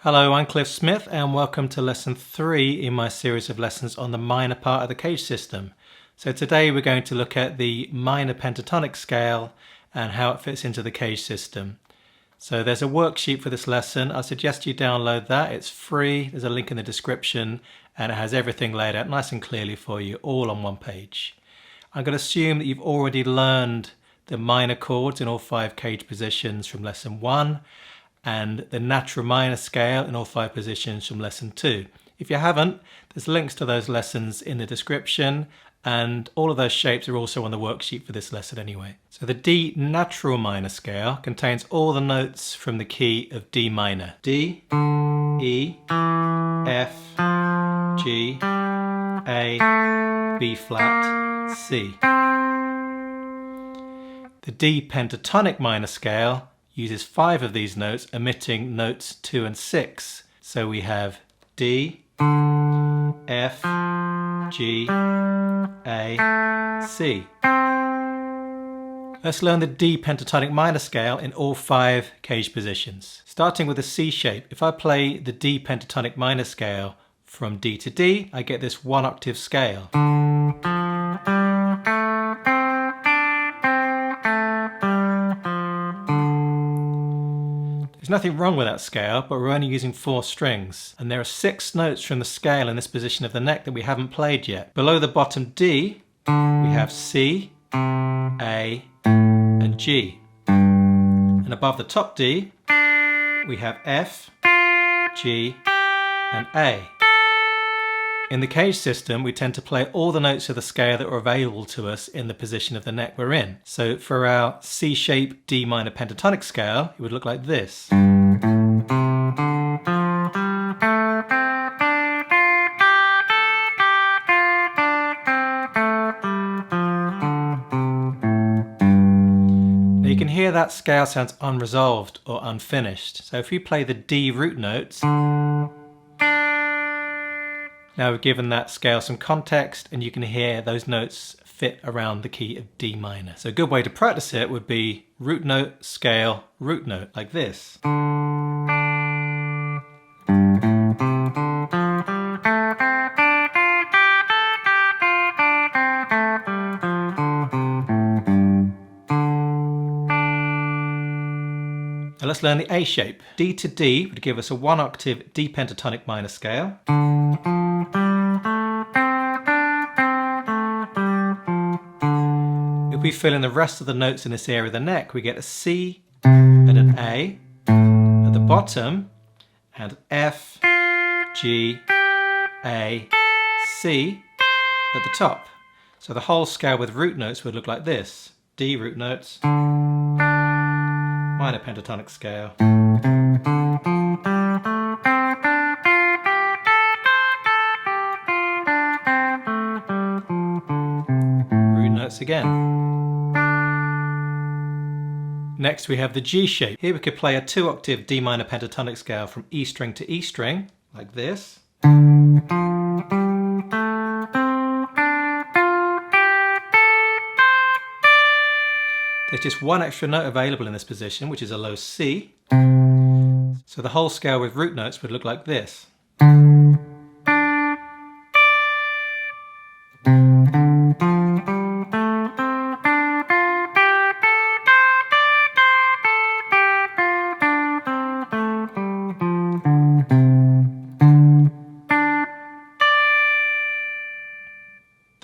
Hello, I'm Cliff Smith and welcome to lesson 3 in my series of lessons on the minor part of the CAGED system. So today we're going to look at the minor pentatonic scale and how it fits into the CAGED system. So there's a worksheet for this lesson. I suggest you download that. It's free. There's a link in the description and it has everything laid out nice and clearly for you, all on one page. I'm going to assume that you've already learned the minor chords in all 5 CAGED positions from lesson 1 and the natural minor scale in all 5 positions from lesson 2. If you haven't, there's links to those lessons in the description, and all of those shapes are also on the worksheet for this lesson anyway. So the D natural minor scale contains all the notes from the key of D minor. D, E, F, G, A, B flat, C. The D pentatonic minor scale uses 5 of these notes, omitting notes 2 and 6. So we have D, F, G, A, C. Let's learn the D pentatonic minor scale in all 5 CAGED positions. Starting with the C shape, if I play the D pentatonic minor scale from D to D, I get this 1 octave scale. There's nothing wrong with that scale, but we're only using 4 strings. And there are 6 notes from the scale in this position of the neck that we haven't played yet. Below the bottom D, we have C, A, and G. And above the top D, we have F, G, and A. In the CAGED system, we tend to play all the notes of the scale that are available to us in the position of the neck we're in. So for our C-shape D minor pentatonic scale, it would look like this. Now you can hear that scale sounds unresolved or unfinished. So if we play the D root notes, now we've given that scale some context and you can hear those notes fit around the key of D minor. So a good way to practice it would be root note, scale, root note, like this. Now let's learn the A shape. D to D would give us a 1 octave D pentatonic minor scale. If we fill in the rest of the notes in this area of the neck, we get a C and an A at the bottom and F, G, A, C at the top. So the whole scale with root notes would look like this. D root notes, minor pentatonic scale. Root notes again. Next we have the G shape. Here we could play a 2 octave D minor pentatonic scale from E string to E string, like this. There's just 1 extra note available in this position, which is a low C. So the whole scale with root notes would look like this.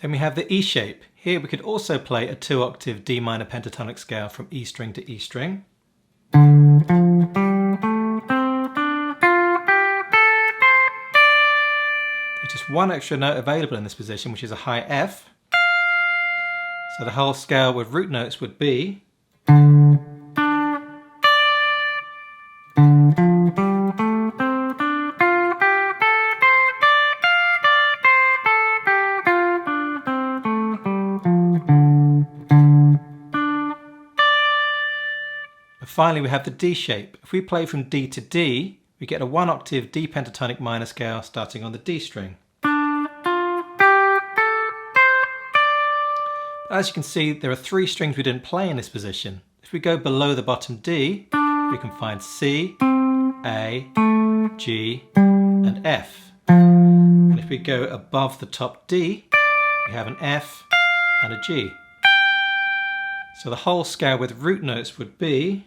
Then we have the E shape. Here we could also play a 2 octave D minor pentatonic scale from E string to E string. There's just 1 extra note available in this position, which is a high F. So the whole scale with root notes would be finally, we have the D shape. If we play from D to D, we get a 1 octave D pentatonic minor scale starting on the D string. As you can see, there are 3 strings we didn't play in this position. If we go below the bottom D, we can find C, A, G, and F. And if we go above the top D, we have an F and a G. So the whole scale with root notes would be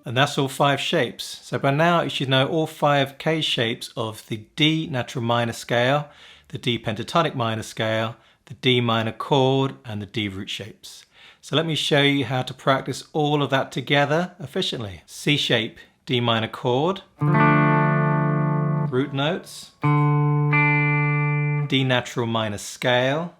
and that's all 5 shapes. So by now you should know all 5 CAGED shapes of the D natural minor scale, the D pentatonic minor scale, the D minor chord, and the D root shapes. So let me show you how to practice all of that together efficiently. C shape, D minor chord, root notes, D natural minor scale,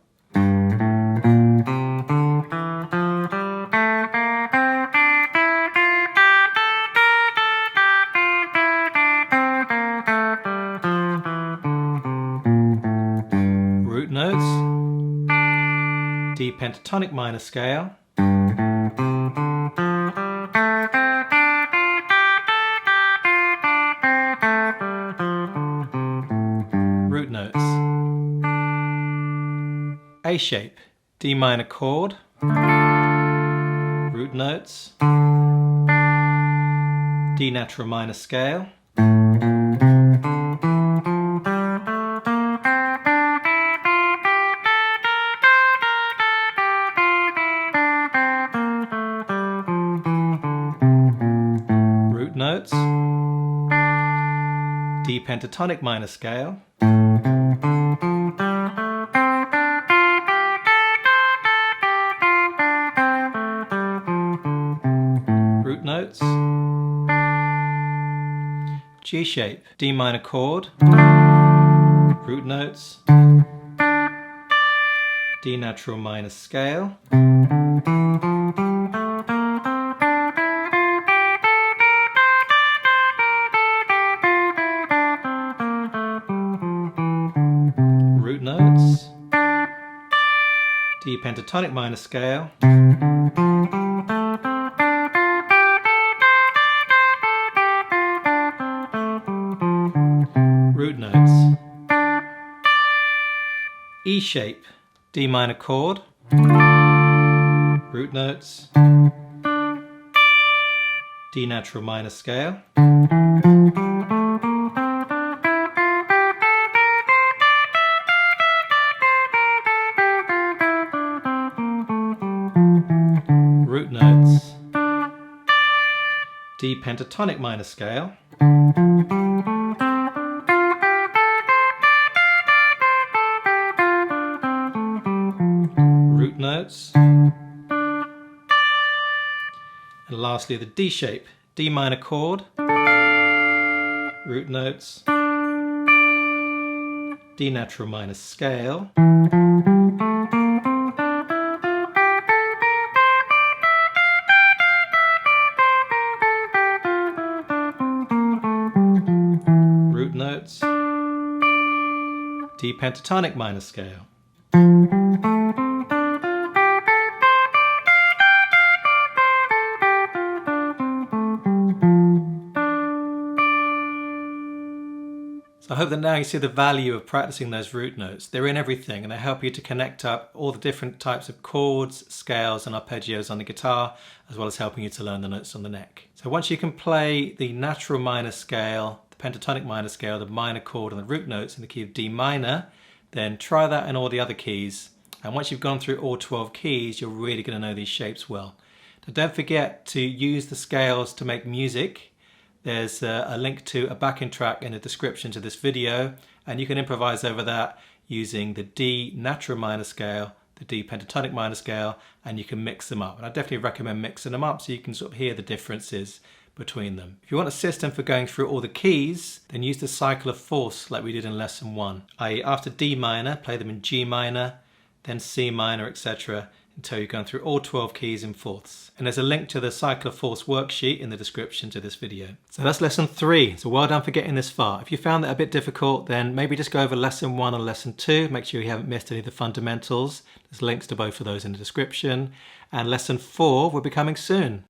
root notes, D pentatonic minor scale, root notes, A shape, D minor chord, root notes, D natural minor scale, root notes, D pentatonic minor scale, root notes, G shape, D minor chord, root notes, D natural minor scale, root notes, D pentatonic minor scale, root notes, E shape, D minor chord, root notes, D natural minor scale, root notes, D pentatonic minor scale, root notes, and lastly the D shape, D minor chord, root notes, D natural minor scale, root notes, D pentatonic minor scale. So I hope that now you see the value of practicing those root notes. They're in everything and they help you to connect up all the different types of chords, scales and arpeggios on the guitar, as well as helping you to learn the notes on the neck. So once you can play the natural minor scale, the pentatonic minor scale, the minor chord and the root notes in the key of D minor, then try that in all the other keys. And once you've gone through all 12 keys, you're really going to know these shapes well. Now don't forget to use the scales to make music. There's a link to a backing track in the description to this video, and you can improvise over that using the D natural minor scale, the D pentatonic minor scale, and you can mix them up. And I definitely recommend mixing them up so you can sort of hear the differences between them. If you want a system for going through all the keys, then use the cycle of fourths like we did in lesson 1. i.e. after D minor, play them in G minor, then C minor, etc. until you've gone through all 12 keys in fourths. And there's a link to the cycle of fourths worksheet in the description to this video. So that's lesson 3. So well done for getting this far. If you found that a bit difficult, then maybe just go over lesson 1 and lesson 2. Make sure you haven't missed any of the fundamentals. There's links to both of those in the description. And lesson 4 will be coming soon.